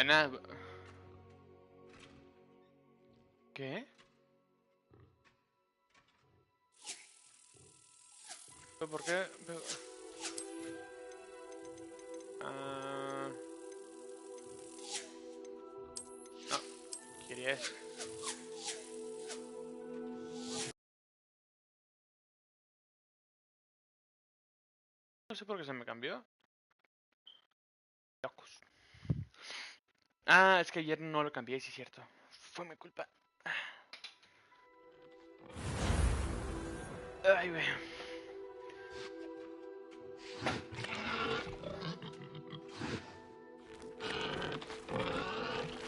Nada. ¿Qué? ¿Pero por qué? No, quería eso. No sé por qué se me cambió. Locos. Ah, es que ayer no lo cambié, sí es cierto. Fue mi culpa. Ay, güey.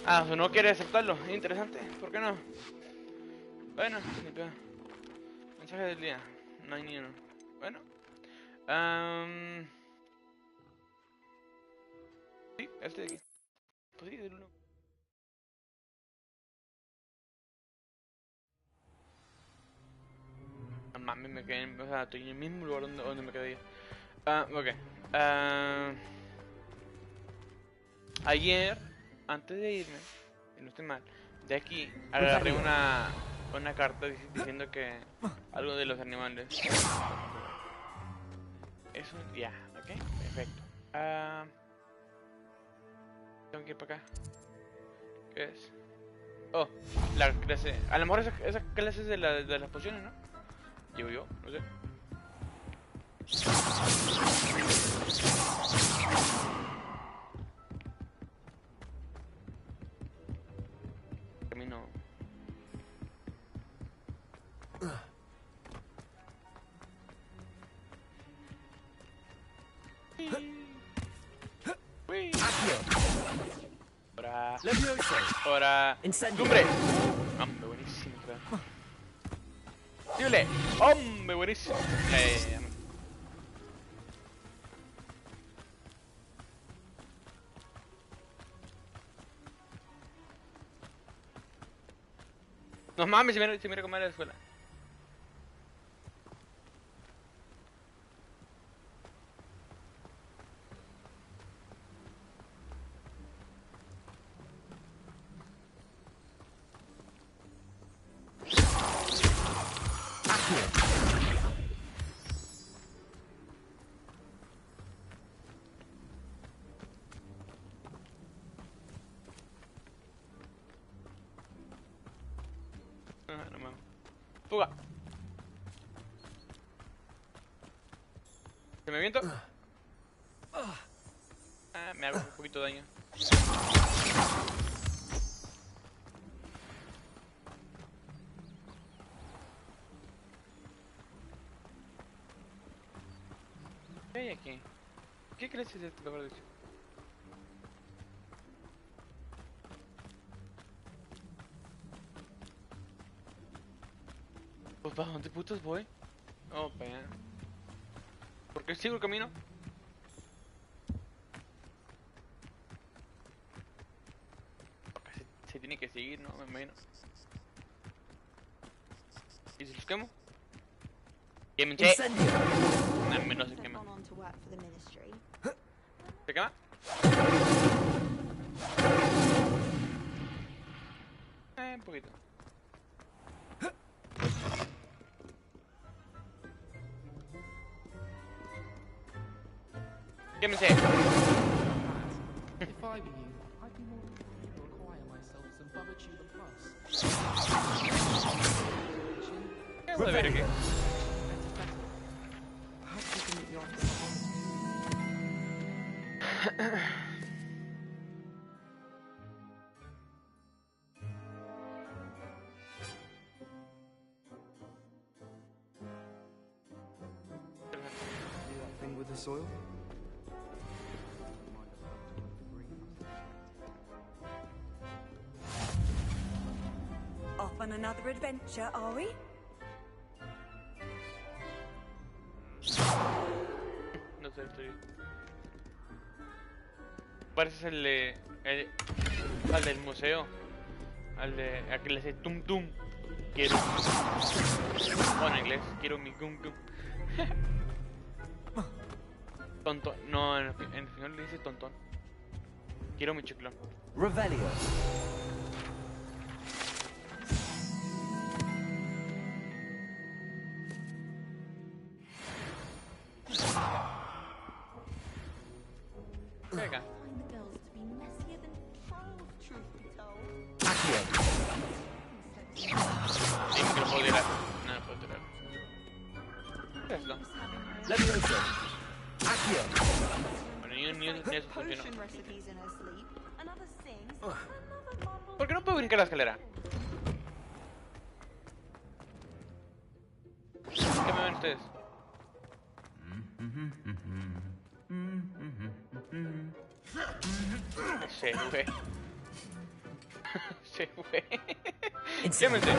Ah, o sea, no quiere aceptarlo. Interesante. ¿Por qué no? Bueno, ni pedo. Mensaje del día. No hay ni uno. Bueno. Sí, este de aquí. Pues sí, del uno. No mames, me quedé en... O sea, estoy en el mismo lugar donde me quedé ayer. Ok. Ayer, antes de irme, si no estoy mal, de aquí agarré una carta diciendo que algo de los animales. Eso, ya, ok, perfecto. Tengo que ir para acá. ¿Qué es? Oh, la clase. A lo mejor esa clase es de las pociones, ¿no? Digo yo, no sé. Camino. Uy. Ahora. Ahora. ¡Lumbre! Hombre, buenísimo, creo. ¡Dígale! ¡Hombre, buenísimo! No mames, si me comer a la escuela. No mames. ¡Fuga! ¿Se me viento? Me hago un poquito de daño. ¿Qué hay aquí? ¿Qué crees que es esto, mejor dicho? Pues ¿para dónde putos voy? Oh, para allá. ¿Por qué sigo el camino? Porque se tiene que seguir, ¿no? Me imagino. ¿Y si los quemo? ¡Quémense! No, no se quema. ¿Se quema? Un poquito. Quémense. ¿Qué voy a ver aquí? With the soil? Off on another adventure, are we? No sé, estoy... Pareces al del museo. Al de... Aquel le hace tum tum. Quiero... Bueno, en inglés. Quiero mi gum gum. Tonto. No, en el final le dice tontón. Quiero mi chiclón. Revelio. Venga. Find the girls to be messier than 12, truth be told. Accio. Dime que lo puedo tirar. No lo puedo tirar. ¿Qué es esto? Levioso. Accio. Bueno, ni eso funcionó. Potion recipes in her sleep. Another sings. Another mumbles. ¿Por qué no puedo brincar la escalera? ¿Qué me ven ustedes? Se fue. Se fue. Llámense.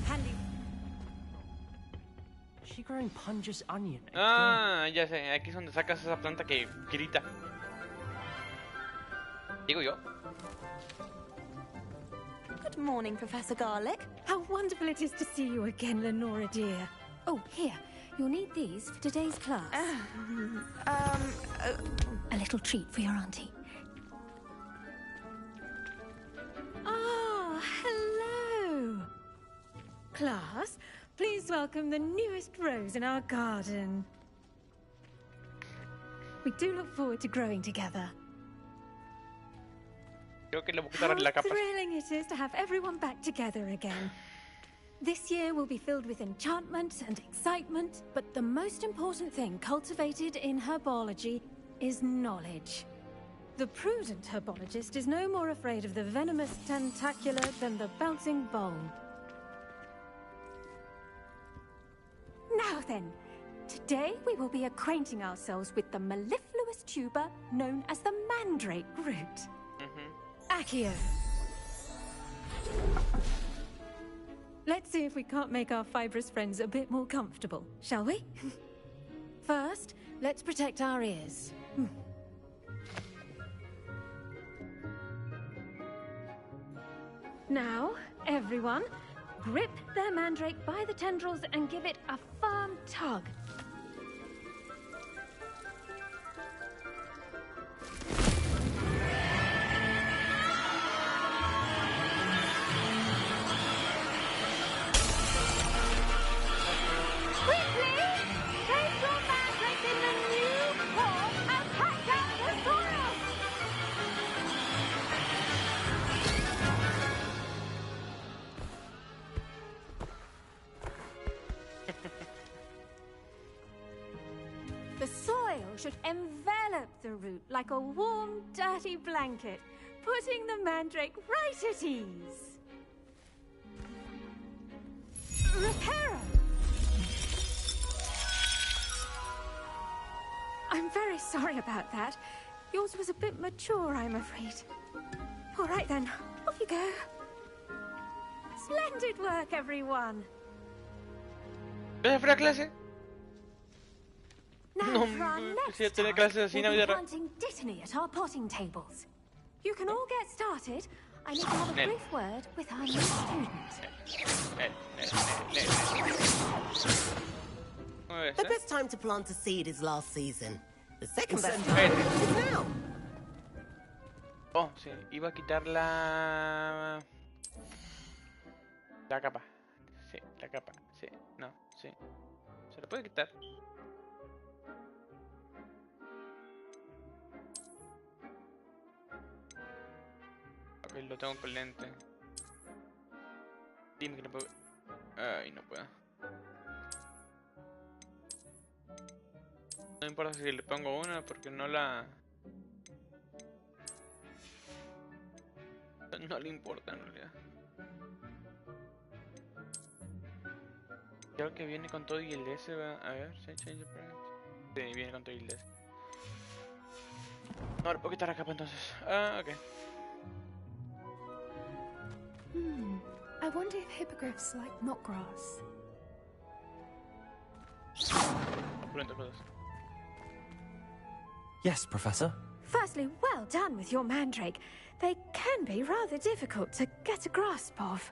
Handy. Is she growing Punja's onion? Ah, ya sé. Aquí es donde sacas esa planta que grita. Digo yo. Good morning, Professor Garlic. How wonderful it is to see you again, Lenora dear. Oh, here. You'll need these for today's class. A little treat for your auntie. Ah, hello. Class, please welcome the newest rose in our garden. We do look forward to growing together. Creo que le voy a How quitar la capa. thrilling it is to have everyone back together again. This year will be filled with enchantment and excitement, but the most important thing cultivated in herbology is knowledge. The prudent herbologist is no more afraid of the venomous tentacular than the bouncing bulb. Now then, today we will be acquainting ourselves with the mellifluous tuber known as the mandrake root. Accio. Let's see if we can't make our fibrous friends a bit more comfortable, shall we? First, let's protect our ears. Now, everyone, grip their mandrake by the tendrils and give it a firm tug. Quickly! Place your mandrake in the new form and pack down the soil! The soil should envelop the root like a warm, dirty blanket, putting the mandrake right at ease. Reparo! I'm very sorry about that. Yours was a bit mature, I'm afraid. All right then, off you go. Splendid work, everyone. ¿Ves la clase? Now No, for our next si ya tiene task, clases así, we'll be Navidad. planting dittany at our potting tables. You can all get started. I need to have a Nel. brief word with our new student. ¿Cómo ves, The best time to plant a seed is last season. The second best Hey. time is now. Oh, sí, iba a quitar la capa. Sí, la capa. Sí, no, sí. Se la puede quitar. Ok, lo tengo con lente. Dime que no puedo. Ay, no puedo. No importa si le pongo una porque no la... No le importa en realidad. Creo que viene con todo y el S. A ver, ¿sí? Change the parent. Sí, viene con todo y el S. No, le puedo quitar la capa entonces. Ah, ok. I wonder if hippogriffs like knotgrass. diferentes cosas. Yes, Professor. Firstly, well done with your mandrake. They can be rather difficult to get a grasp of.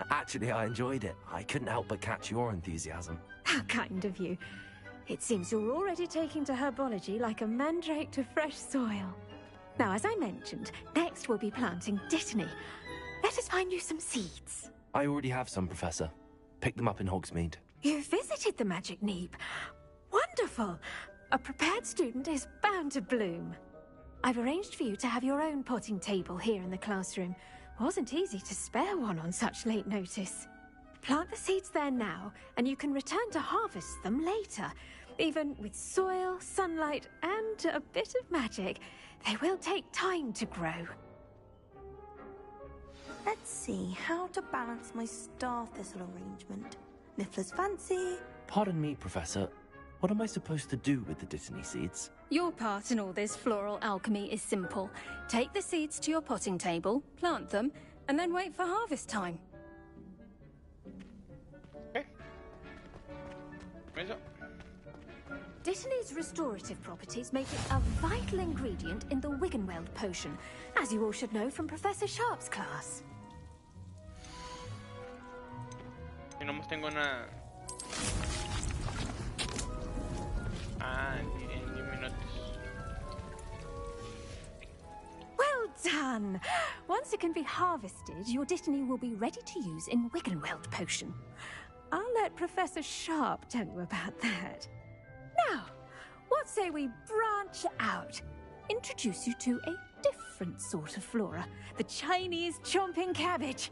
Actually, I enjoyed it. I couldn't help but catch your enthusiasm. How kind of you. It seems you're already taking to herbology like a mandrake to fresh soil. Now, as I mentioned, next we'll be planting Dittany. Let us find you some seeds. I already have some, Professor. Picked them up in Hogsmeade. You visited the Magic Neep. Wonderful! A prepared student is bound to bloom. I've arranged for you to have your own potting table here in the classroom. Wasn't easy to spare one on such late notice. Plant the seeds there now, and you can return to harvest them later. Even with soil, sunlight, and a bit of magic, they will take time to grow. Let's see how to balance my star thistle arrangement. Niffler's fancy. Pardon me, Professor. What am I supposed to do with the Dittany seeds? Your part in all this floral alchemy is simple. Take the seeds to your potting table, plant them, and then wait for harvest time. Okay. Eso. Dittany's restorative properties make it a vital ingredient in the Wiggenweld potion, as you all should know from Professor Sharp's class. Y nomás tengo una... Ah, en 10 minutos. Well done! Once it can be harvested, your Dittany will be ready to use in Wiggenweld potion. I'll let Professor Sharp tell you about that. Now, what say we branch out? Introduce you to a different sort of flora, the Chinese chomping cabbage.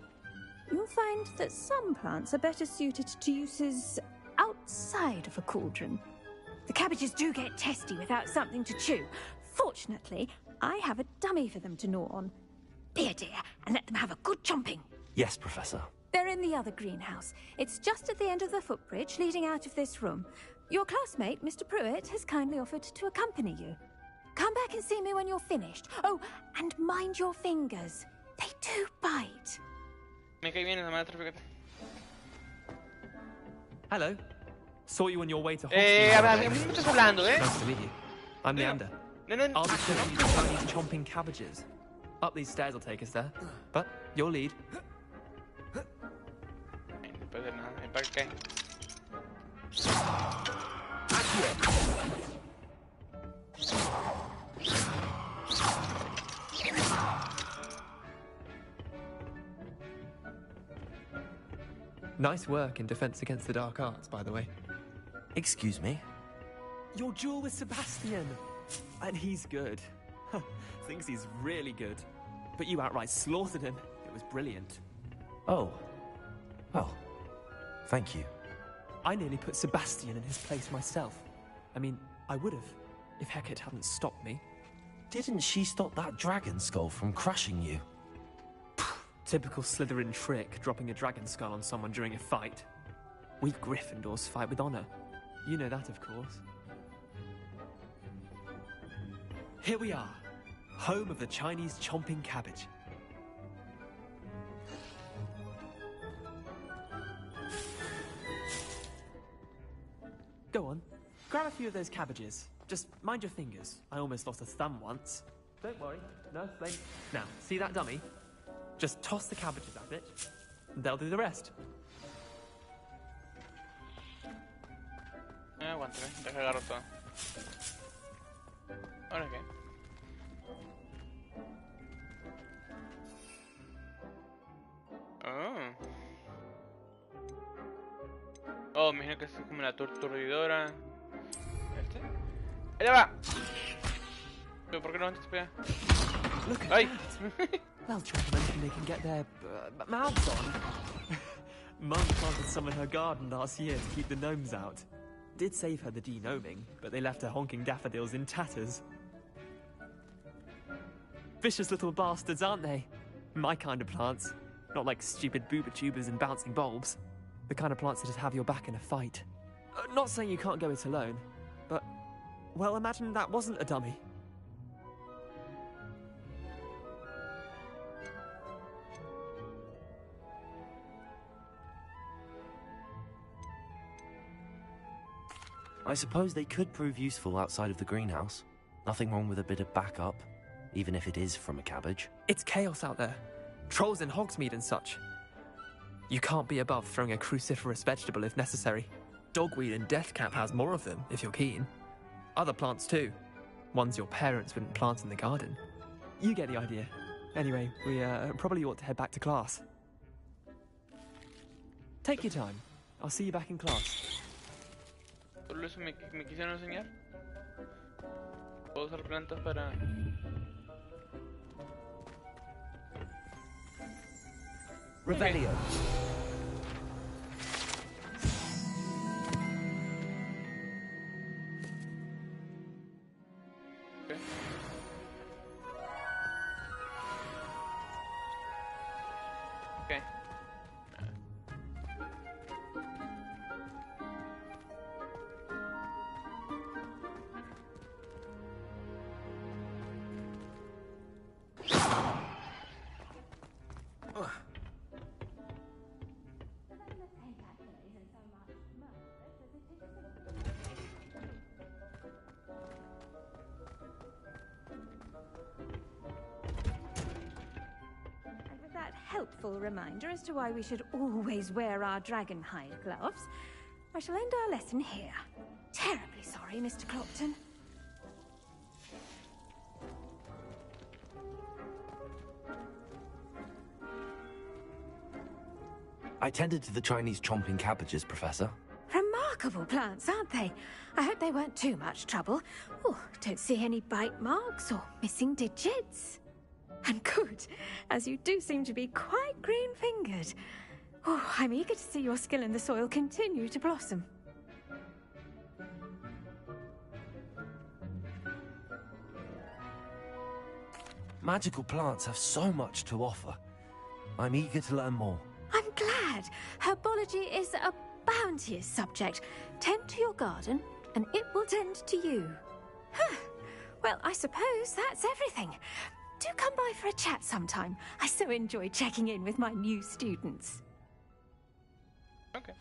You'll find that some plants are better suited to uses outside of a cauldron. The cabbages do get testy without something to chew. Fortunately, I have a dummy for them to gnaw on. Be a dear and let them have a good chomping. Yes, Professor. They're in the other greenhouse. It's just at the end of the footbridge leading out of this room. Your classmate, Mr. Pruitt, has kindly offered to accompany you. Come back and see me when you're finished. Oh, and mind your fingers. They do bite. Me cae bien esa maestra, fíjate. Hello. Saw you on your way to A Hogsmeade. mí me estás hablando, ¿eh? Nice to meet you. I'm Leander. No, no, no. I'll be showing you the Chinese chomping cabbages. Up these stairs will take us there. But your lead. No puede hacer nada. ¿Para qué? Nice work in defense against the dark arts, by the way. Excuse me? Your duel with Sebastian. And he's good. Thinks he's really good. But you outright slaughtered him. It was brilliant. Oh. Well, thank you. I nearly put Sebastian in his place myself. I mean, I would have, if Hecate hadn't stopped me. Didn't she stop that dragon skull from crushing you? Typical Slytherin trick, dropping a dragon skull on someone during a fight. We Gryffindors fight with honor. You know that, of course. Here we are, home of the Chinese chomping cabbage. Go on, grab a few of those cabbages. Just mind your fingers. I almost lost a thumb once. Don't worry, no flame. Now, see that dummy? Just toss the cabbages at it, and they'll do the rest. Aguántame, deja agarro todo. ¿Ahora qué? Oh. Oh, me imagino que es como la torturdidora. ¿Este? ¡Allá va! ¿Pero por qué no antes pega? Look at ¡Ay! that. Welsh recommending they can get their mouths on. Mum planted some in her garden last year to keep the gnomes out. Did save her the de-gnoming, but they left her honking daffodils in tatters. Vicious little bastards, aren't they? My kind of plants. Not like stupid booba tubers and bouncing bulbs. The kind of plants that just have your back in a fight. Not saying you can't go it alone, but... well, imagine that wasn't a dummy. I suppose they could prove useful outside of the greenhouse. Nothing wrong with a bit of backup, even if it is from a cabbage. It's chaos out there. Trolls in Hogsmeade and such. You can't be above throwing a cruciferous vegetable if necessary. Dogweed and deathcap has more of them, if you're keen. Other plants too. Ones your parents wouldn't plant in the garden. You get the idea. Anyway, we probably ought to head back to class. Take your time. I'll see you back in class. Solo eso me quisieron enseñar. Puedo usar plantas para... Revelio. Okay. Okay. And with that helpful reminder as to why we should always wear our dragon hide gloves, I shall end our lesson here. Terribly sorry, Mr. Clopton. I tended to the Chinese chomping cabbages, Professor. Remarkable plants, aren't they? I hope they weren't too much trouble. Oh, don't see any bite marks or missing digits. And good, as you do seem to be quite green-fingered. Oh, I'm eager to see your skill in the soil continue to blossom. Magical plants have so much to offer. I'm eager to learn more. I'm glad. Herbology is a bounteous subject. Tend to your garden, and it will tend to you. Huh. Well, I suppose that's everything. Do come by for a chat sometime. I so enjoy checking in with my new students. Okay.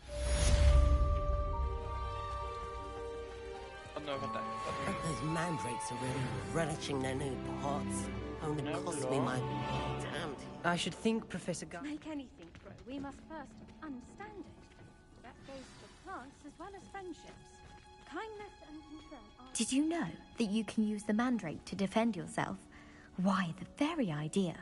¿Cuándo me falta? Those mandrakes are really relishing their new pots. Only No, cost no. me my damned. I should think, Professor To make anything grow, we must first understand it. That goes for plants as well as friendships. Kindness and concern are... Did you know that you can use the mandrake to defend yourself? Why, the very idea.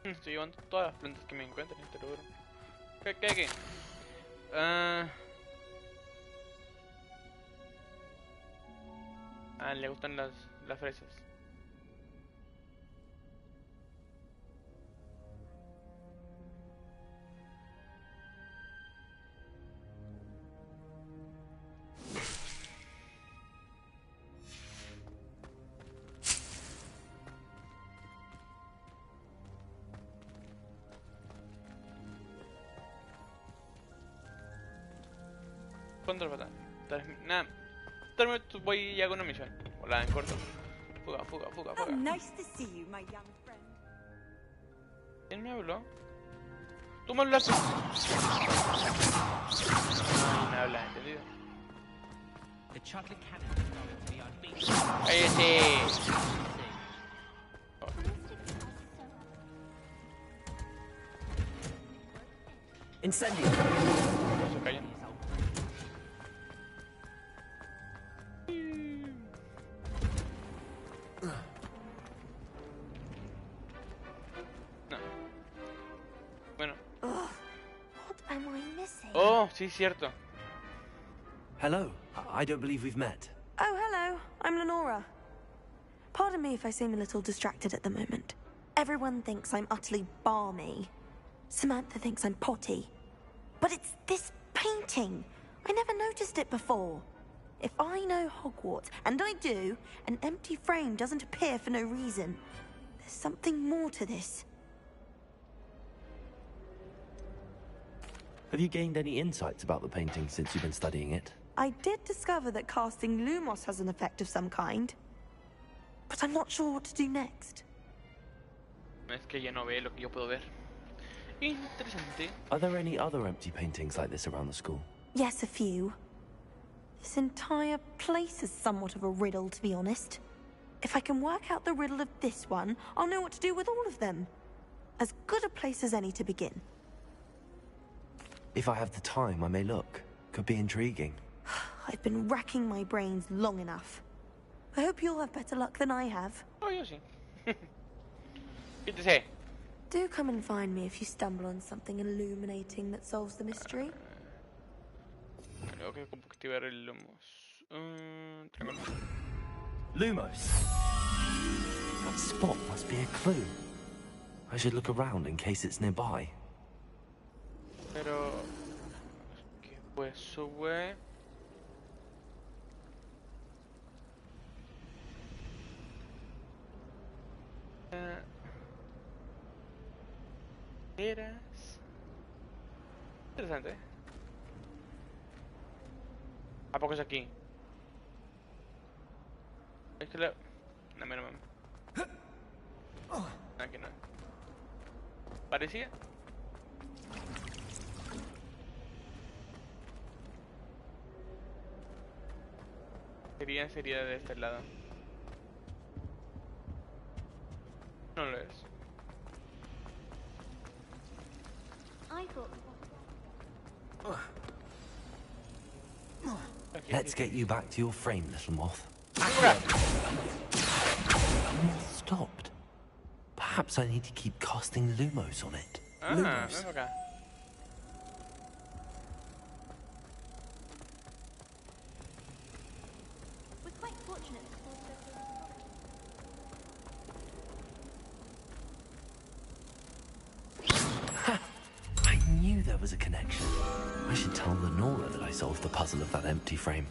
Estoy llevando todas las plantas que me encuentren, te lo juro. ¿Qué? Le gustan las fresas. ¿Cuánto le falta? Nada. 3 minutos voy y hago una misión. Hola, en corto. Fuga. Oh, nice to see you, my young friend. ¿Quién me habló? Tú me hablaste. Me habla, ¿entendido? The chocolate cannon is going to be unleashed. ¡Cállate! Incendio! No se callan. No. Bueno. Ugh, what am I missing? Oh, sí, cierto. Hello. I don't believe we've met. Oh, hello. I'm Lenora. Pardon me if I seem a little distracted at the moment. Everyone thinks I'm utterly balmy. Samantha thinks I'm potty. But it's this painting. I never noticed it before. If I know Hogwarts, and I do, an empty frame doesn't appear for no reason. There's something more to this. Have you gained any insights about the painting since you've been studying it? I did discover that casting Lumos has an effect of some kind. But I'm not sure what to do next. Es que ella no ve lo que yo puedo ver. Interesante. Are there any other empty paintings like this around the school? Yes, a few. This entire place is somewhat of a riddle, to be honest. If I can work out the riddle of this one, I'll know what to do with all of them. As good a place as any to begin. If I have the time, I may look. Could be intriguing. I've been racking my brains long enough. I hope you'll have better luck than I have. Oh, yo sí. ¿Qué te sé? Do come and find me if you stumble on something illuminating that solves the mystery. Tengo que activar el Lumos. Lumos! That spot must be a clue. I should look around in case it's nearby. Pero... ¿Qué pues sube? Eras... Interesante. ¿A poco es aquí? Es que la... No, mira, mami. Aquí no. ¿Parecía? Sería de este lado. No lo es. Let's get you back to your frame, little moth. The moth stopped. Perhaps I need to keep casting Lumos on it. Ven acá. We're quite fortunate. I knew there was a connection. I should tell Lenora that I solved the puzzle of that empty frame.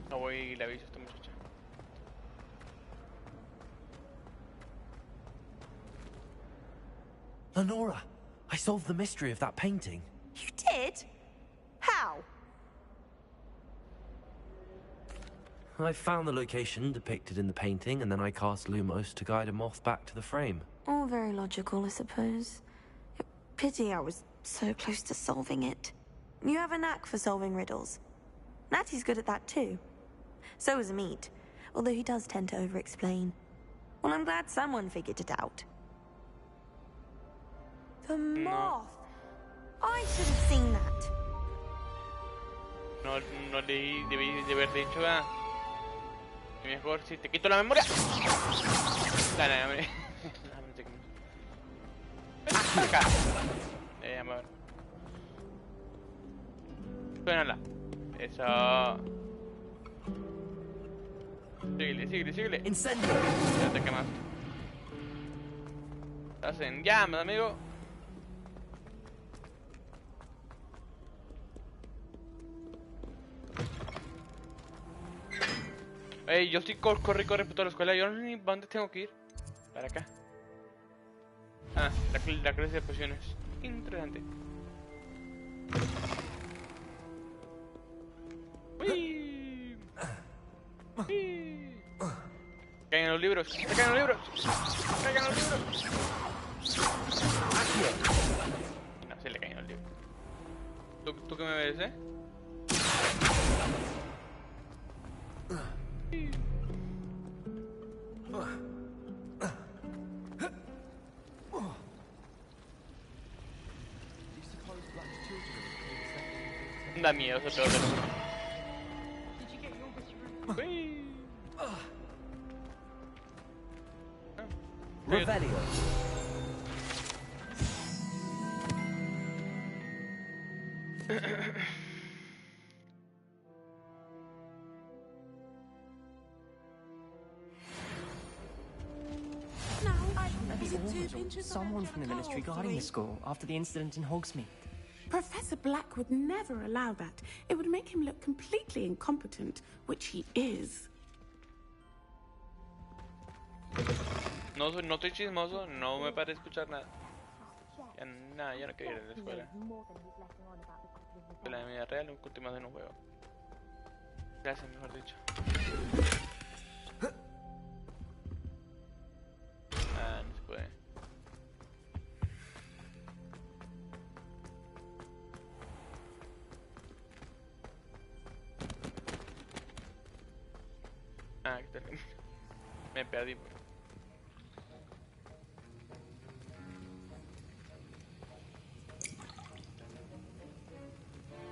No voy y le aviso a esta muchacha. Lenora, I solved the mystery of that painting. You did? How? I found the location depicted in the painting, and then I cast Lumos to guide a moth back to the frame. All very logical, I suppose. Pity I was so close to solving it. You have a knack for solving riddles. Natty's good at that too. So is Meat, although he does tend to over-explain. Well, I'm glad someone figured it out. The moth! I should have seen that. No debí de haber dicho nada. Mejor si te quito la memoria. Dale, hombre. Acá. A ver. Suénala. Eso. Síguele. Incendio! Ya te quemaste. Estás en llamas, amigo. Ey, yo estoy corre por toda la escuela. Yo no sé ni para dónde tengo que ir. Para acá. Ah, la clase de pociones. Interesante. ¡Uy! ¡Uy! ¡Caigan los libros! ¡Caigan los libros! ¡Caigan los libros! No, se le caen los libros. ¿Tú qué me ves, eh? Da miedo ese peor de los... Revelio. Someone from the ministry guarding the school after the incident in Hogsmeade. Professor Black would never allow that. It would make him look completely incompetent, which he is. No estoy chismoso, no me paré escuchar nada. Ya no quiero ir a la escuela. De la vida real, un último de un juego. Gracias, mejor dicho. Me perdí.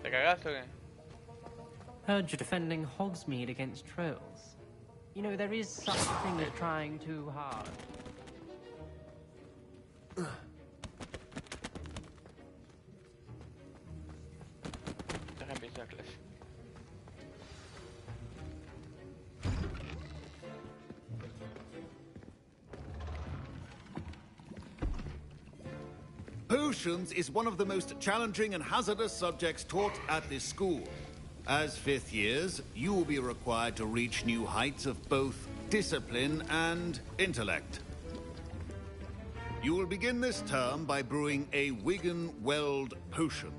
¿Te cagaste o qué? Heard you're defending Hogsmeade against trolls. You know, there is such a thing as trying too hard. Deja empezar la clase. Potions is one of the most challenging and hazardous subjects taught at this school. As fifth years, you will be required to reach new heights of both discipline and intellect. You will begin this term by brewing a Wigan-Weld potion.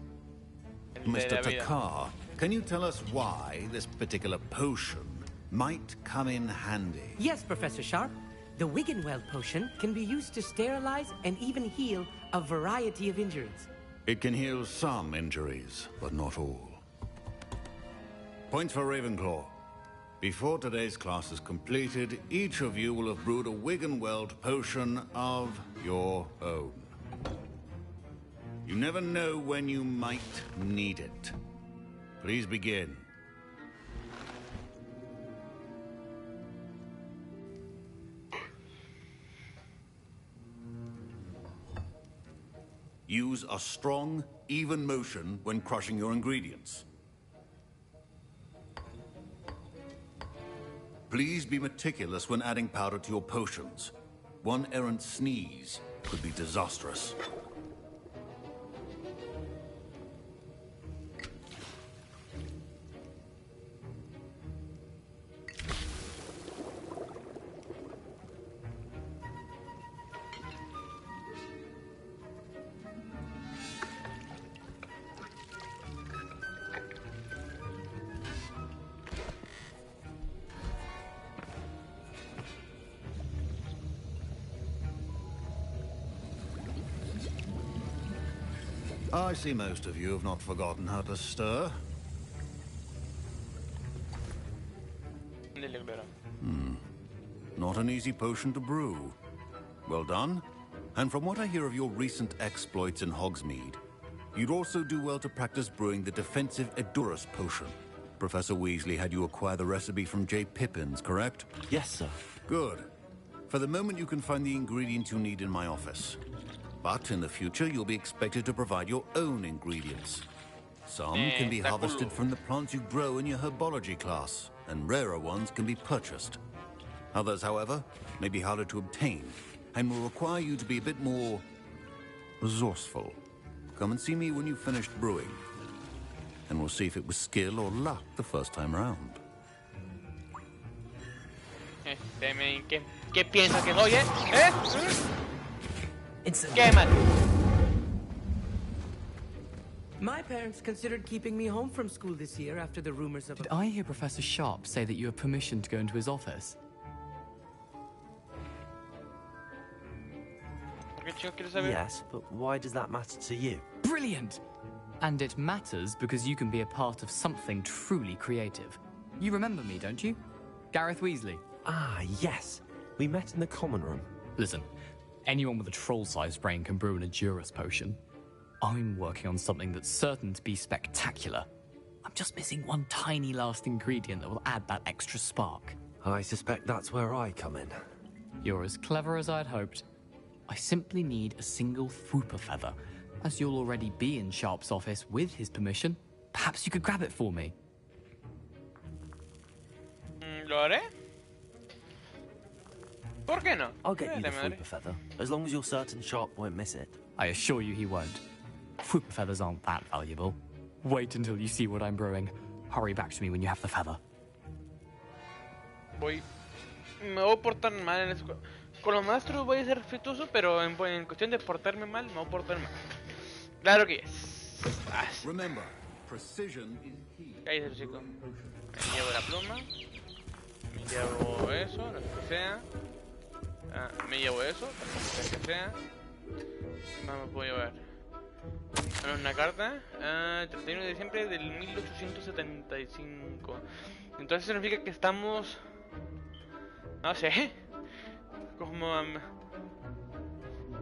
Mr. Takar, can you tell us why this particular potion might come in handy? Yes, Professor Sharp. The Wiggenweld potion can be used to sterilize and even heal a variety of injuries. It can heal some injuries, but not all. Points for Ravenclaw. Before today's class is completed, each of you will have brewed a Wiggenweld potion of your own. You never know when you might need it. Please begin. Use a strong, even motion when crushing your ingredients. Please be meticulous when adding powder to your potions. One errant sneeze could be disastrous. I see most of you have not forgotten how to stir. Not an easy potion to brew. Well done. And from what I hear of your recent exploits in Hogsmeade, you'd also do well to practice brewing the defensive Edurus potion. Professor Weasley had you acquire the recipe from J. Pippins, correct? Yes, sir. Good. For the moment, you can find the ingredients you need in my office. But in the future, you'll be expected to provide your own ingredients. Some can be harvested from the plants you grow in your herbology class, and rarer ones can be purchased. Others, however, may be harder to obtain, and will require you to be a bit more resourceful. Come and see me when you've finished brewing, and we'll see if it was skill or luck the first time round. ¿Qué piensas que soy, ¿Qué mal? My parents considered keeping me home from school this year after the rumors of... Did I hear Professor Sharp say that you have permission to go into his office? Yes, but why does that matter to you? Brilliant! And it matters because you can be a part of something truly creative. You remember me, don't you? Gareth Weasley. Ah, yes. We met in the common room. Listen, anyone with a troll-sized brain can brew an Edurus potion. I'm working on something that's certain to be spectacular. I'm just missing one tiny last ingredient that will add that extra spark. I suspect that's where I come in. You're as clever as I'd hoped. I simply need a single Fwooper feather. As you'll already be in Sharp's office with his permission, perhaps you could grab it for me. ¿Lo haré? ¿Por qué no? I'll get you the Fwooper feather, as long as you're certain Sharp won't miss it. I assure you he won't. Fwooper feathers aren't that valuable. Wait until you see what I'm brewing. Hurry back to me when you have the feather. Me voy a portar mal en la escuela. Con los maestros voy a ser respetuoso, pero en cuestión de portarme mal, me voy a portar mal. Claro que yes. Remember, precision is key. Cállate, chico. Me llevo la pluma. Me llevo eso, lo que sea. Me llevo eso, lo que sea. Más me puedo llevar. Bueno, una carta. 31 de diciembre del 1875. Entonces significa que estamos No sé. Como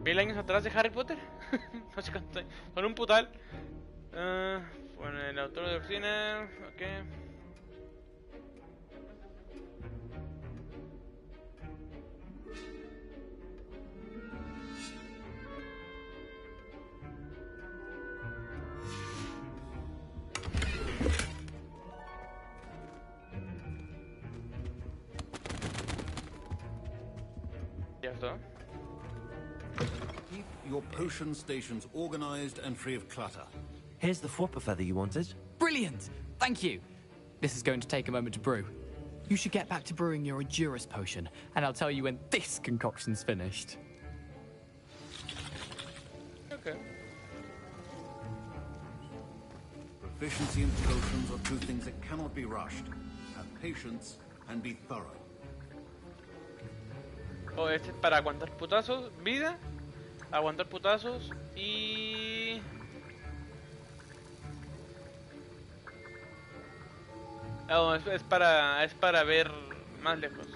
1000 años atrás de Harry Potter. No sé cuánto. Son un putal. Bueno, el autor de oficina. Ok. Ya está. Keep your potion stations organized and free of clutter. Here's the flopper feather you wanted. Brilliant! Thank you. This is going to take a moment to brew. You should get back to brewing your Edurus potion, and I'll tell you when this concoction's finished. Okay. Proficiency in potions are two things that cannot be rushed. Have patience and be thorough. Oh, este es para aguantar putazos, vida, aguantar putazos y... Oh, es para ver más lejos.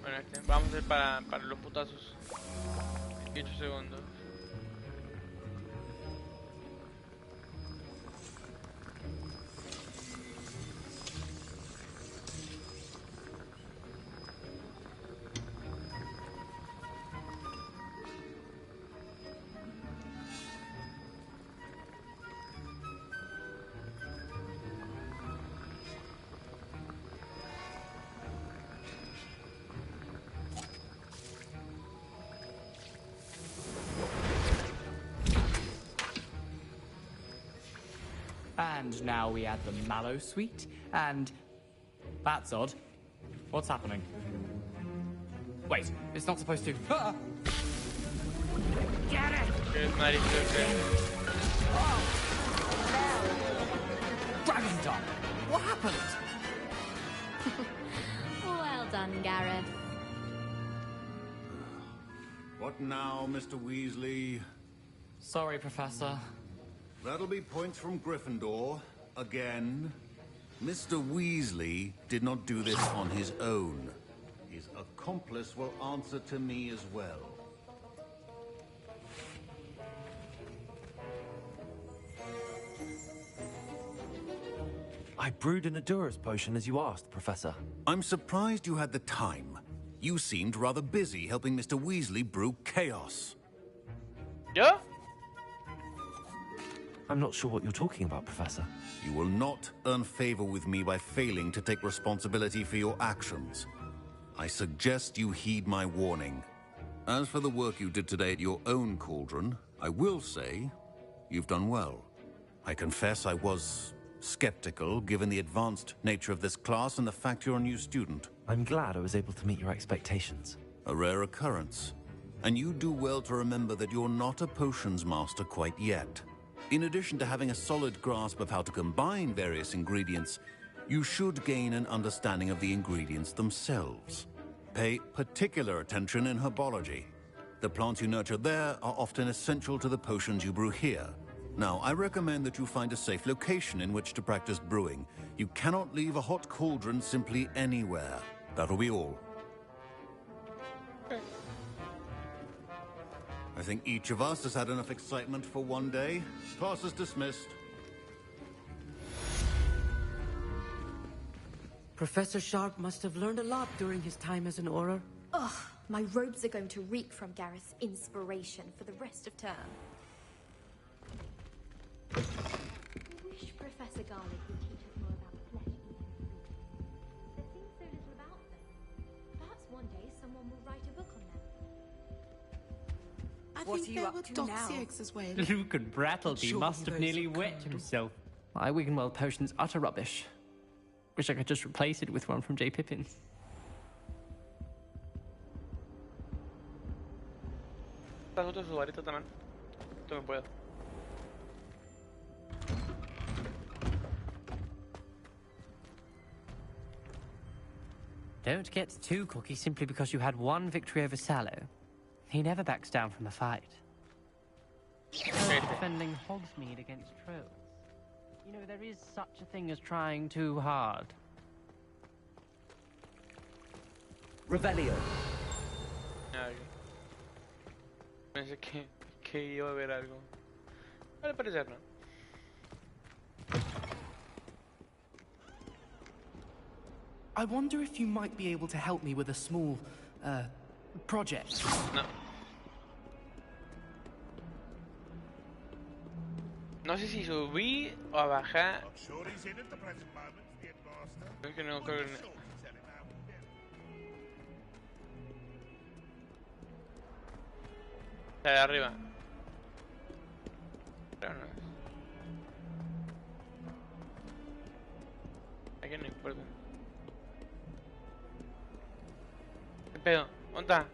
Bueno, vamos a hacer para los putazos. 18 segundos. And now we add the mallow sweet, and... That's odd. What's happening? Wait, it's not supposed to... Ah! Get it! Dragon Dog! What happened? Well done, Gareth. What now, Mr. Weasley? Sorry, Professor. That'll be points from Gryffindor. Again. Mr. Weasley did not do this on his own. His accomplice will answer to me as well. I brewed an Edurus potion as you asked, Professor. I'm surprised you had the time. You seemed rather busy helping Mr. Weasley brew chaos. Yeah? I'm not sure what you're talking about, Professor. You will not earn favor with me by failing to take responsibility for your actions. I suggest you heed my warning. As for the work you did today at your own cauldron, I will say you've done well. I confess I was skeptical, given the advanced nature of this class and the fact you're a new student. I'm glad I was able to meet your expectations. A rare occurrence. And you do well to remember that you're not a potions master quite yet. In addition to having a solid grasp of how to combine various ingredients, you should gain an understanding of the ingredients themselves. Pay particular attention in herbology. The plants you nurture there are often essential to the potions you brew here. Now, I recommend that you find a safe location in which to practice brewing. You cannot leave a hot cauldron simply anywhere. That'll be all. I think each of us has had enough excitement for one day. Class is dismissed. Professor Sharp must have learned a lot during his time as an Auror. Ugh, my robes are going to reek from Gareth's inspiration for the rest of term. I wish Professor Garlick would teach us more about flesh eating ingredients. There seems so little about them. Perhaps one day someone will write a book on them. I What think are you there up were to dossiers as well. Luke and Brattleby Sure, must have those nearly are wet kind. himself. My Wiggenweld potion's utter rubbish. Wish I could just replace it with one from J. Pippin's. Otro su varita también. Esto me puedo. Don't get too cocky simply because you had one victory over Sallow. He never backs down from a fight. Defending Hogsmeade against trolls. You know, there is such a thing as trying too hard. Revelio. Ah, ok. Pensé que iba a haber algo. Al parecer no. I wonder if you might be able to help me with a small, project. No. No sé si subí o a bajar. Es que no creo que... La de arriba. Pero no. Aquí no importa. ¿Qué pedo? ¿Dónde está?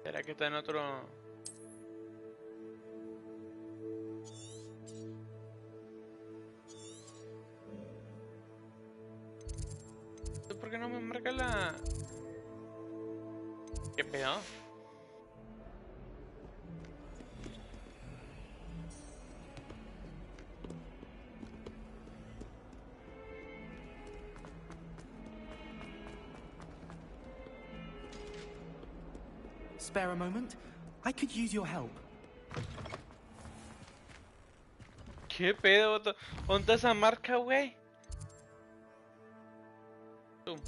¿Será que está en otro...? ¿Por qué no me marca la...? ¿Qué pedo? Spare a moment? I could use your help. ¿Qué pedo? ¿Dónde está esa marca, güey? Zoom.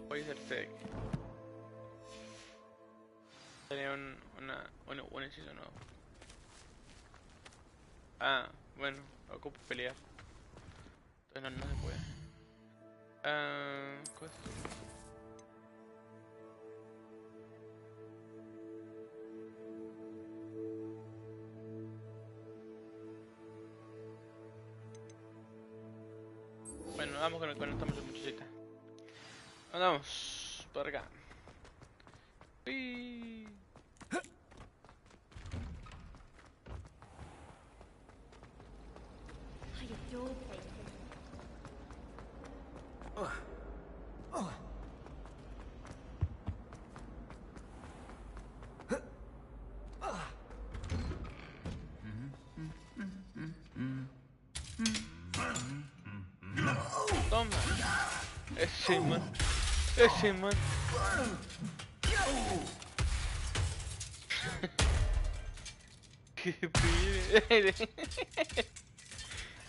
Voy a hacer fake. Tenía un hechizo nuevo. Ah, bueno, ocupo pelear. Entonces no se puede. ¿Qué es? Bueno, vamos con esta muchachita. Andamos por acá. Uy. I adore playing. Toma. Ese man. Ese man. ¿Qué pide?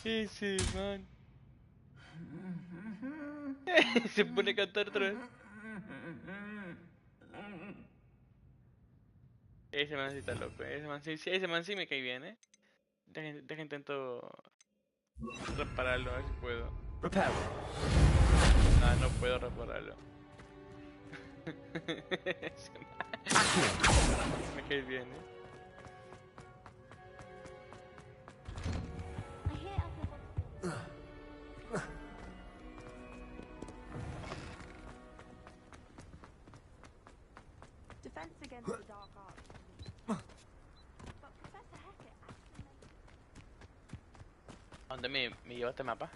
Ese man. Se pone a cantar otra vez. Ese man sí está loco. Ese man sí me cae bien, Deja intento repararlo, a ver si puedo. No, no puedo repararlo. Me cae bien, Defense against the dark arts. But Professor Hackett actually ¿A dónde me lleva este mapa?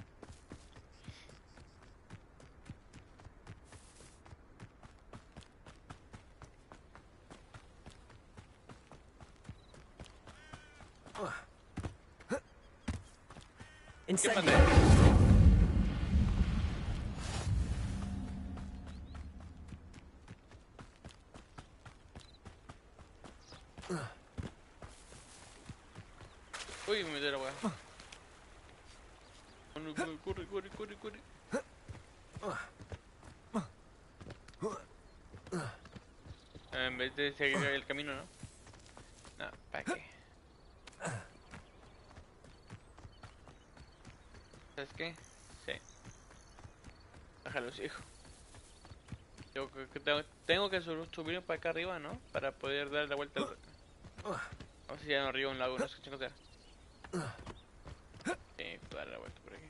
Incendio. Uy, me metí la weá. Corre, corre, corre, corre. En vez de seguir el camino, ¿no? No, ¿para qué? ¿Sabes qué? Sí. Déjalo, hijo. Tengo que subir para acá arriba, ¿no? Para poder dar la vuelta al... Vamos a ir arriba a un lago, no sé qué sea. Sí, puedo dar la vuelta por aquí.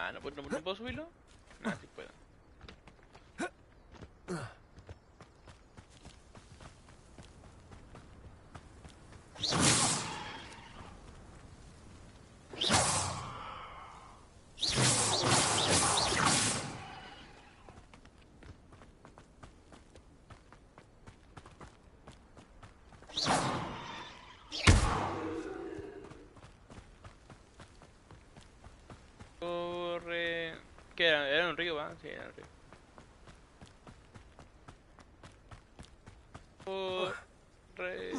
Ah, no, pues no puedo subirlo. Nada, sí puedo. Corre. ¿Qué era? ¿Era un río, va? Sí, era un río. Corre.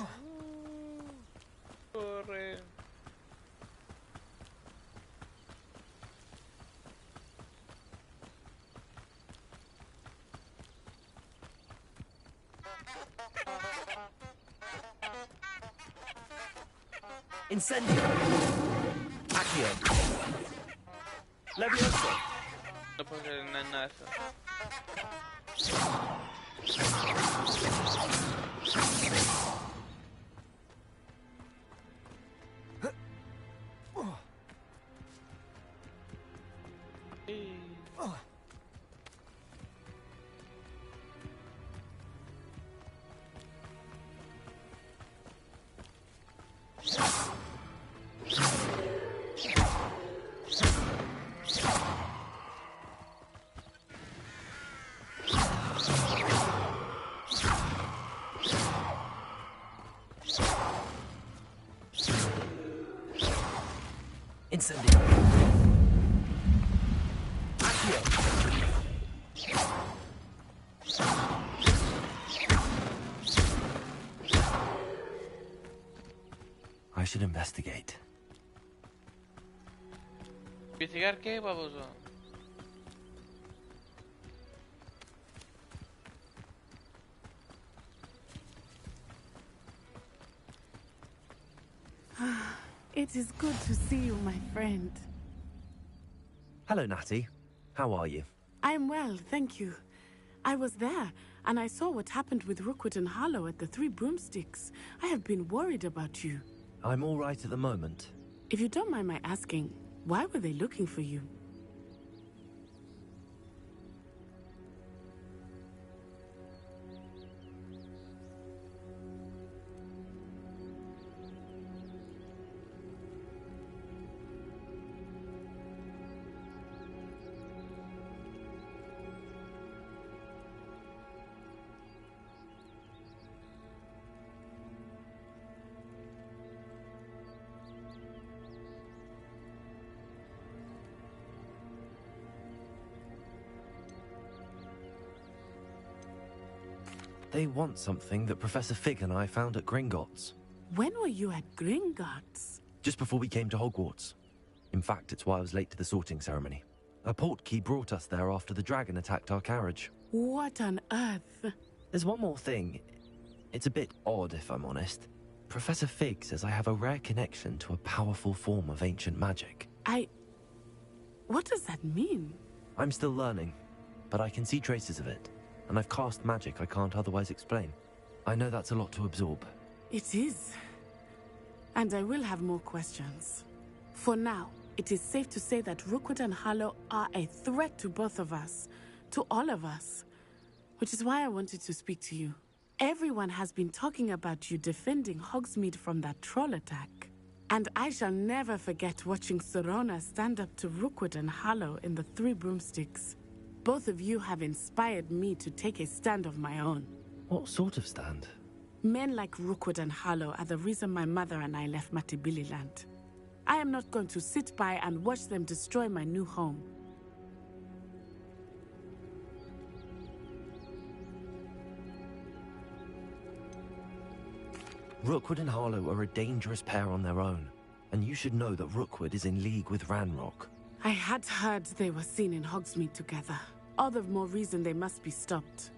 Corre. Incendio. Accio. Levioso. No puedo hacer nada de eso. Incendio. Accio. I should investigate. ¿Investigar qué, baboso? It is good to see you, my friend. Hello, Natty. How are you? I'm well, thank you. I was there, and I saw what happened with Rookwood and Harlow at the Three Broomsticks. I have been worried about you. I'm all right at the moment. If you don't mind my asking, why were they looking for you? They want something that Professor Fig and I found at Gringotts. When were you at Gringotts? Just before we came to Hogwarts. In fact, it's why I was late to the sorting ceremony. A portkey brought us there after the dragon attacked our carriage. What on earth? There's one more thing. It's a bit odd, if I'm honest. Professor Fig says I have a rare connection to a powerful form of ancient magic. What does that mean? I'm still learning, but I can see traces of it. And I've cast magic I can't otherwise explain. I know that's a lot to absorb. It is. And I will have more questions. For now, it is safe to say that Rookwood and Harlow are a threat to both of us. To all of us. Which is why I wanted to speak to you. Everyone has been talking about you defending Hogsmeade from that troll attack. And I shall never forget watching Serona stand up to Rookwood and Harlow in the Three Broomsticks. Both of you have inspired me to take a stand of my own. What sort of stand? Men like Rookwood and Harlow are the reason my mother and I left Matabeleland. I am not going to sit by and watch them destroy my new home. Rookwood and Harlow are a dangerous pair on their own. And you should know that Rookwood is in league with Ranrock. I had heard they were seen in Hogsmeade together. All the more reason they must be stopped.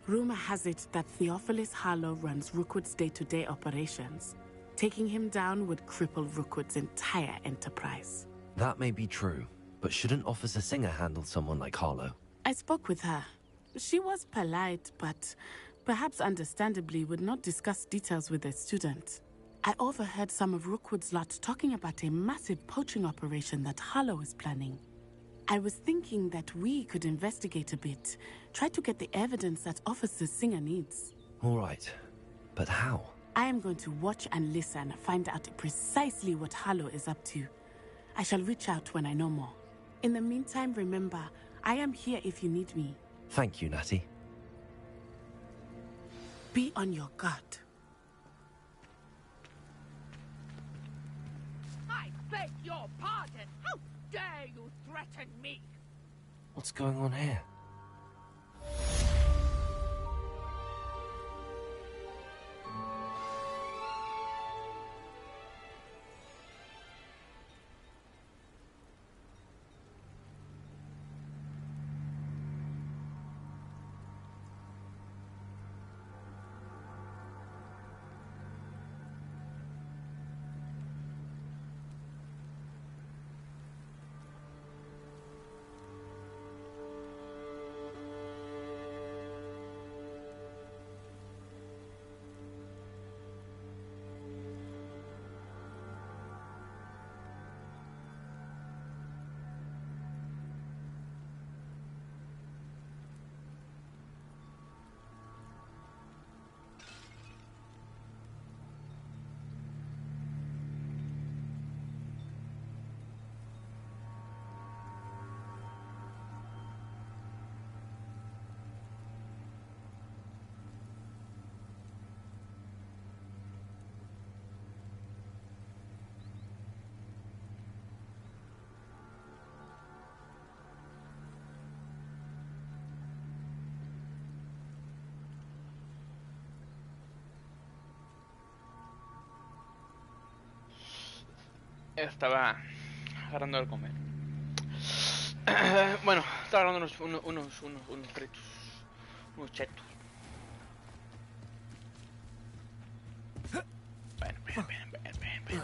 Rumor has it that Theophilus Harlow runs Rookwood's day-to-day operations. Taking him down would cripple Rookwood's entire enterprise. That may be true, but shouldn't Officer Singer handle someone like Harlow? I spoke with her. She was polite, but perhaps understandably would not discuss details with a student. I overheard some of Rookwood's lot talking about a massive poaching operation that Harlow is planning. I was thinking that we could investigate a bit. Try to get the evidence that Officer Singer needs. All right. But how? I am going to watch and listen, find out precisely what Harlow is up to. I shall reach out when I know more. In the meantime, remember, I am here if you need me. Thank you, Natty. Be on your guard. I beg your pardon! How dare you threaten me? What's going on here? Estaba agarrando de comer. Bueno, estaba agarrando unos fritos. Unos chetos. Ven.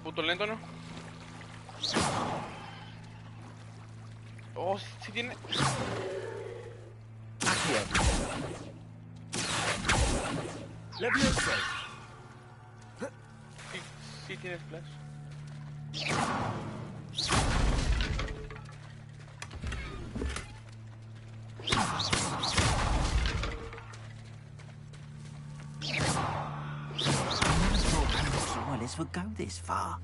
Puto lento, ¿no? Oh, sí tiene... Sí tiene splash. Wireless would go this far.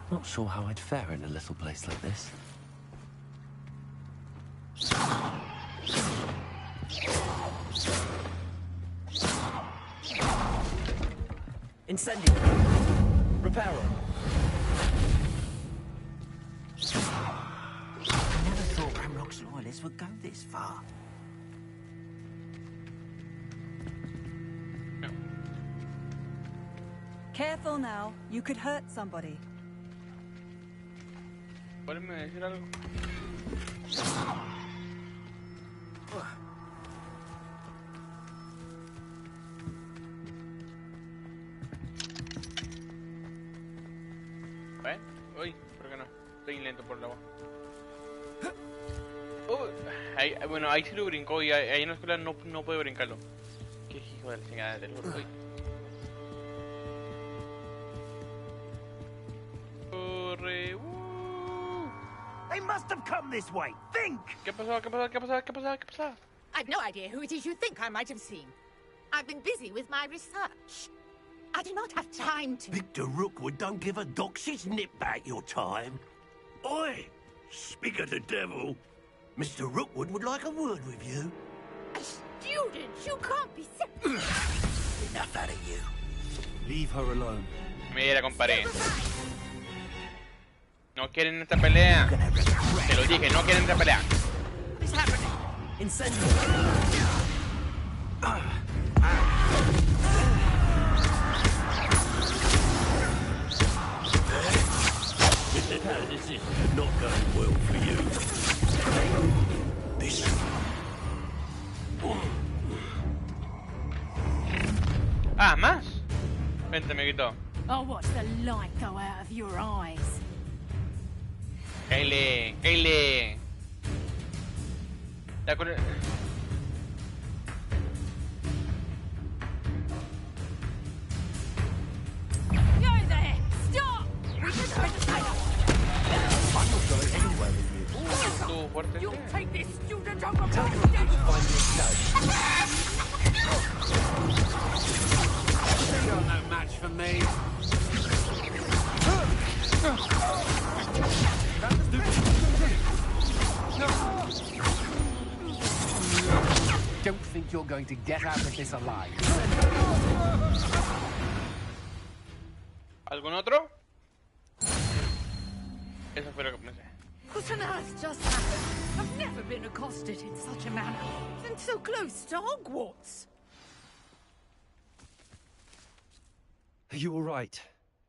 Not sure how I'd fare in a little place like this. Incendio. Reparo. I never thought Ramrock's loyalists would go this far. Careful now. You could hurt somebody. ¿Puedes decir algo? ¿Eh? Uy, ¿por qué no? Estoy lento por el agua. Bueno, ahí sí lo brincó y ahí en la escuela no puede brincarlo. Qué hijo de la chingada del gordo. Corre. They must have come this way. Think! ¿Qué pasó? I've no idea who it is you think I might have seen. I've been busy with my research. I do not have time to... Victor Rookwood don't give a doxy's nip back your time. Oi! Speak of the devil. Mr. Rookwood would like a word with you. A student? You can't be serious. Enough out of you. Leave her alone. Mira, compadre. No quieren esta pelea. Te lo dije, no quieren esta pelea. What's happening? Incendio. This is not going well for you. This. Ah, más. Vente, me quitó. I'll watch the light go out of your eyes. Kaylee, Kaylee. Ya con el... Go there! Stop! We can try to fight us. I'm not going anywhere with you. Tú, fuerte. You'll take this student over Tell my Rookwood dead. to find me a couch. You're no match for me. Don't think you're going to get out of this alive. ¿Algún otro? Eso fue lo que pensé. What on earth just happened? I've never been accosted in such a manner. And so close to Hogwarts. Are you all right?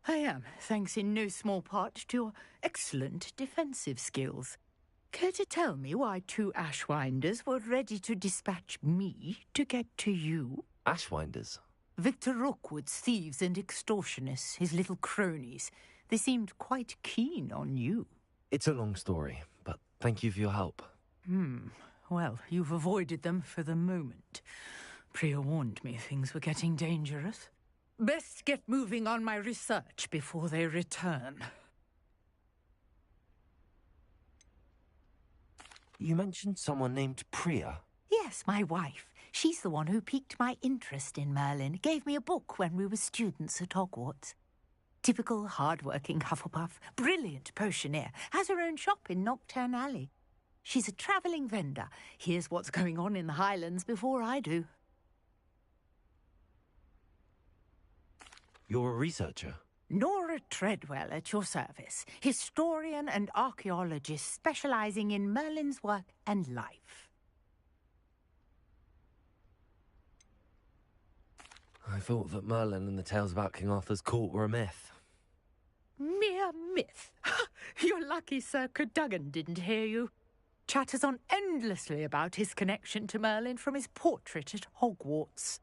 I am, thanks in no small part to your excellent defensive skills. Care to tell me why 2 Ashwinders were ready to dispatch me to get to you? Ashwinders? Victor Rookwood's thieves and extortionists, his little cronies. They seemed quite keen on you. It's a long story, but thank you for your help. Well, you've avoided them for the moment. Priya warned me things were getting dangerous. Best get moving on my research before they return. You mentioned someone named Priya. Yes, my wife. She's the one who piqued my interest in Merlin. Gave me a book when we were students at Hogwarts. Typical hard-working Hufflepuff, brilliant potioneer, has her own shop in Knockturn Alley. She's a travelling vendor. Hears what's going on in the Highlands before I do. You're a researcher? Nora Treadwell at your service, historian and archaeologist specialising in Merlin's work and life. I thought that Merlin and the tales about King Arthur's court were a myth. Mere myth. You're lucky Sir Cadogan didn't hear you. Chatters on endlessly about his connection to Merlin from his portrait at Hogwarts.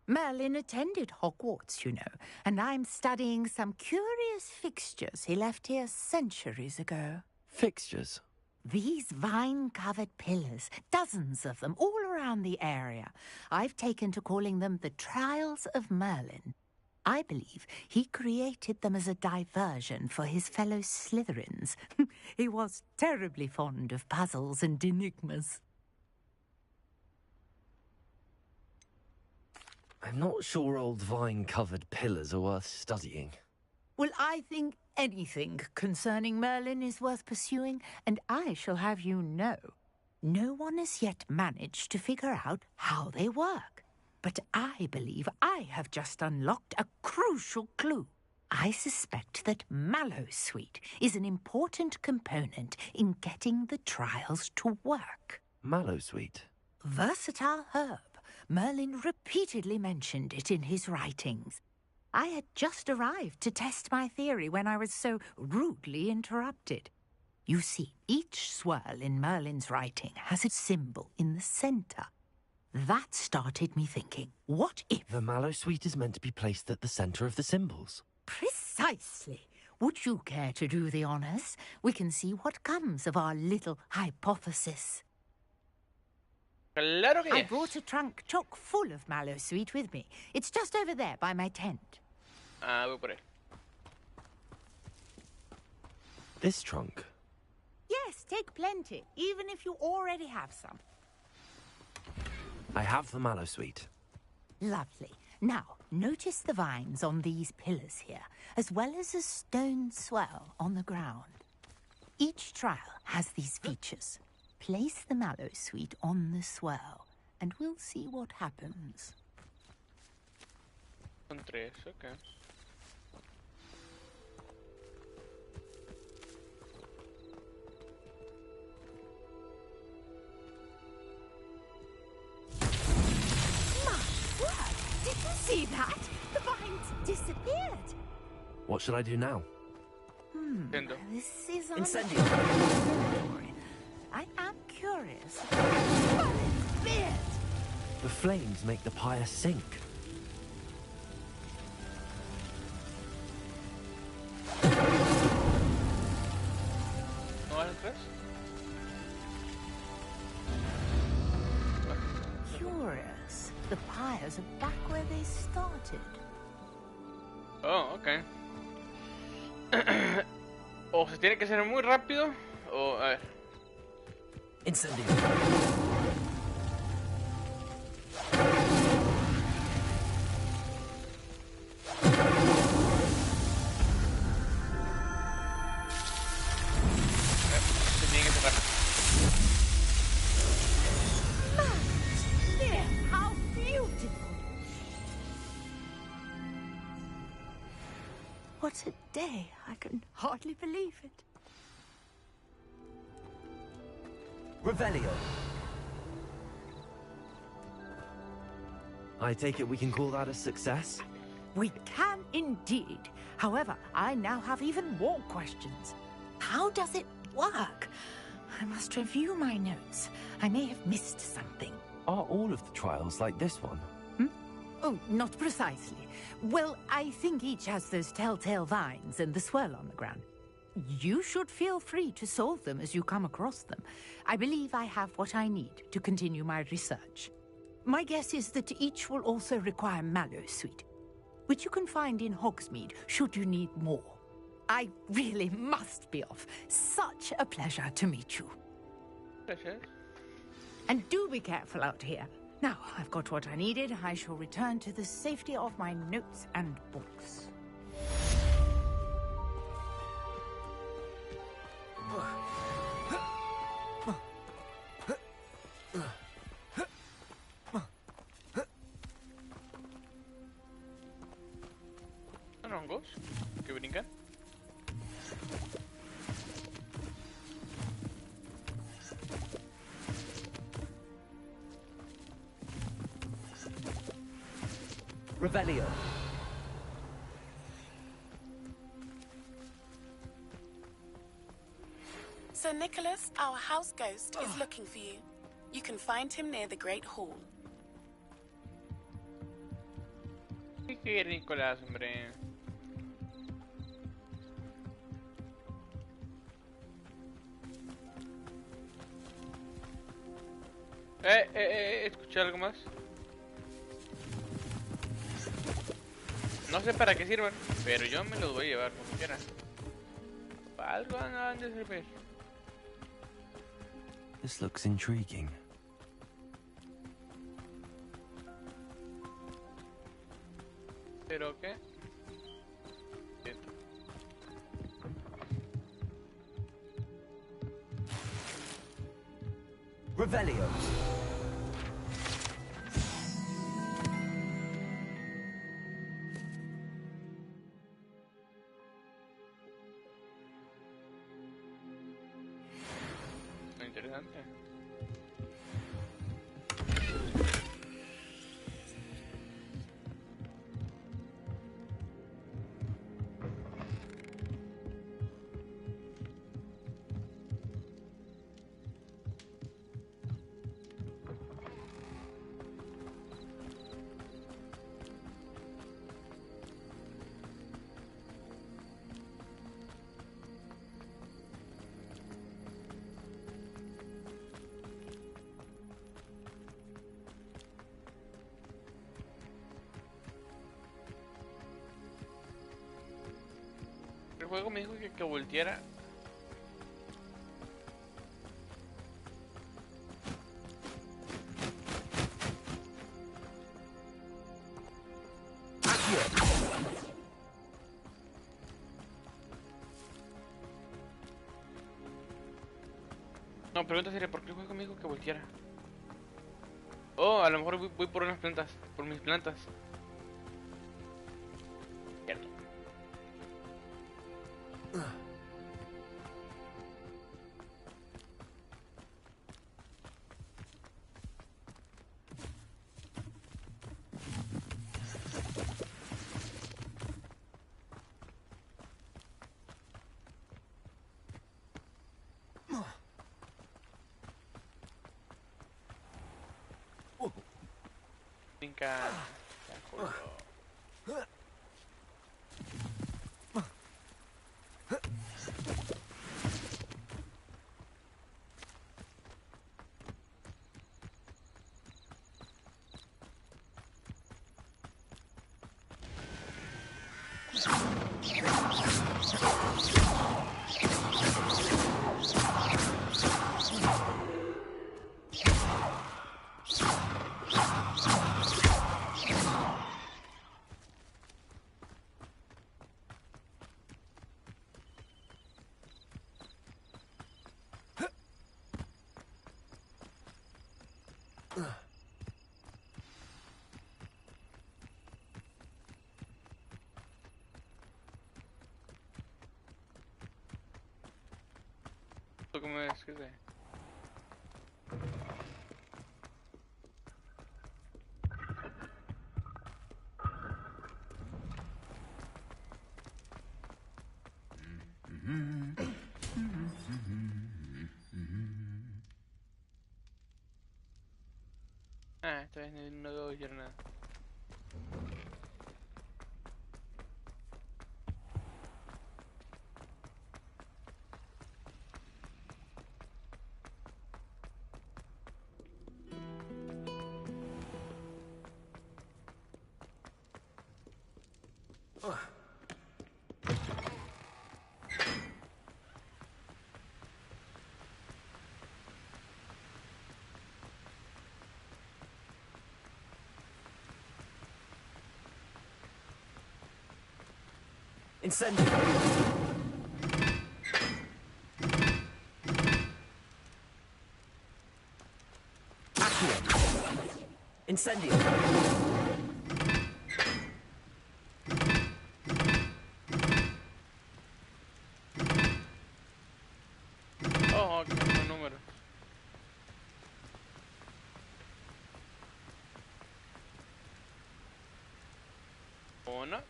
Merlin attended Hogwarts, you know, and I'm studying some curious fixtures he left here centuries ago. Fixtures? These vine-covered pillars, dozens of them, all around the area. I've taken to calling them the Trials of Merlin. I believe he created them as a diversion for his fellow Slytherins. He was terribly fond of puzzles and enigmas. I'm not sure old vine-covered pillars are worth studying. Well, I think anything concerning Merlin is worth pursuing, and I shall have you know, no one has yet managed to figure out how they work. But I believe I have just unlocked a crucial clue. I suspect that Mallowsweet is an important component in getting the trials to work. Mallowsweet? Versatile herb. Merlin repeatedly mentioned it in his writings. I had just arrived to test my theory when I was so rudely interrupted. You see, each swirl in Merlin's writing has a symbol in the centre. That started me thinking, what if... The Mallowsweet is meant to be placed at the centre of the symbols. Precisely. Would you care to do the honours? We can see what comes of our little hypothesis. Claro que I yes. brought a trunk chock full of Mallowsweet with me. It's just over there by my tent. Voy por ahí. This trunk? Yes, take plenty, even if you already have some. I have the Mallowsweet. Lovely. Now, notice the vines on these pillars here, as well as a stone swirl on the ground. Each trial has these features. Place the Mallowsweet on the swirl, and we'll see what happens. Son 3, okay. My word! Did you see that? The vines disappeared. What should I do now? This is Incendio. I am curious. Merlin's beard! The flames make the pyre sink. curious. Curious. The pyres are back where they started. Oh, ok. O se tiene que ser muy rápido, o a ver. Incendio. Se tiene que ser rápido. There, how beautiful! What a day. I can hardly believe it. Revelio. I take it we can call that a success? We can indeed. However, I now have even more questions. How does it work? I must review my notes. I may have missed something. Are all of the trials like this one? Oh, not precisely. Well, I think each has those telltale vines and the swirl on the ground. You should feel free to solve them as you come across them. I believe I have what I need to continue my research. My guess is that each will also require Mallowsweet, which you can find in Hogsmeade should you need more. I really must be off. Such a pleasure to meet you. Pleasure. And do be careful out here. Now, I've got what I needed. I shall return to the safety of my notes and books. ¿Son hongos que brincan? Revelio. Sir Nicholas, our house ghost, is looking for you. You can find him near the Great Hall. ¿Qué quiere Nicolás, hombre? Escuché algo más. No sé para qué sirven, pero yo me los voy a llevar como quiera. Para algo han de servir. This looks intriguing. ¿Pero qué? Revelio. Interesante. El juego me dijo que volteara. No, pregunta sería, ¿por qué el juego me dijo que volteara? Oh, a lo mejor voy por unas plantas, por mis plantas. Cierto. Brinca. ¿Cómo es? ¿Qué sé? Ah, esta vez no debo decir nada. Incendio! Accio! Incendio! Oh, qué buen número. Una.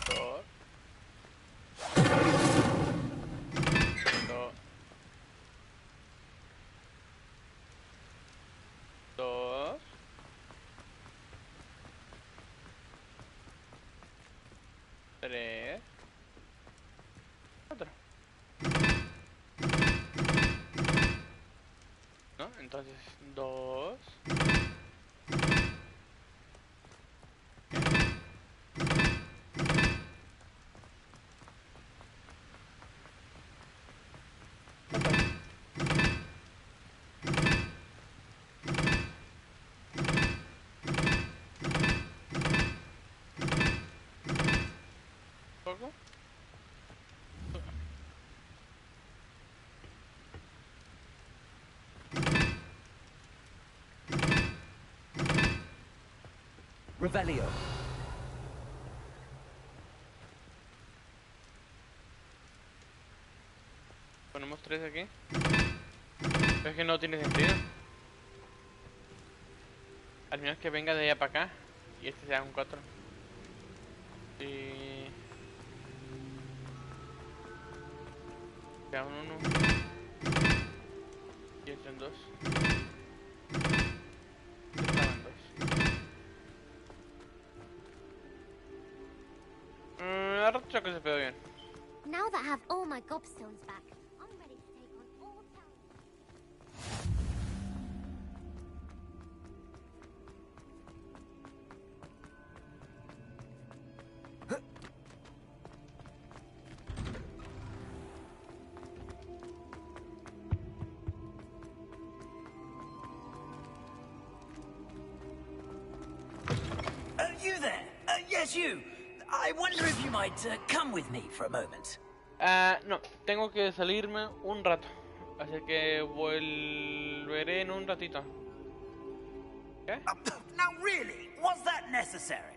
Dos. Dos. Dos. Tres. Cuatro. ¿No? Entonces, dos. ¿Poco? Revelio. Ponemos tres aquí. Pero es que no tiene sentido. Al menos que venga de allá para acá. Y este sea un 4. Y... sea un 1. Y este en 2. Estaba en 2. Ahora creo que se pegó bien. Now that I have all my gobstones back, I'm ready to take on all town. You there? Yes, you. I wonder if you might come with me for a moment. No, tengo que salirme un rato. Así que volveré en un ratito. ¿Qué? Now really, was that necessary?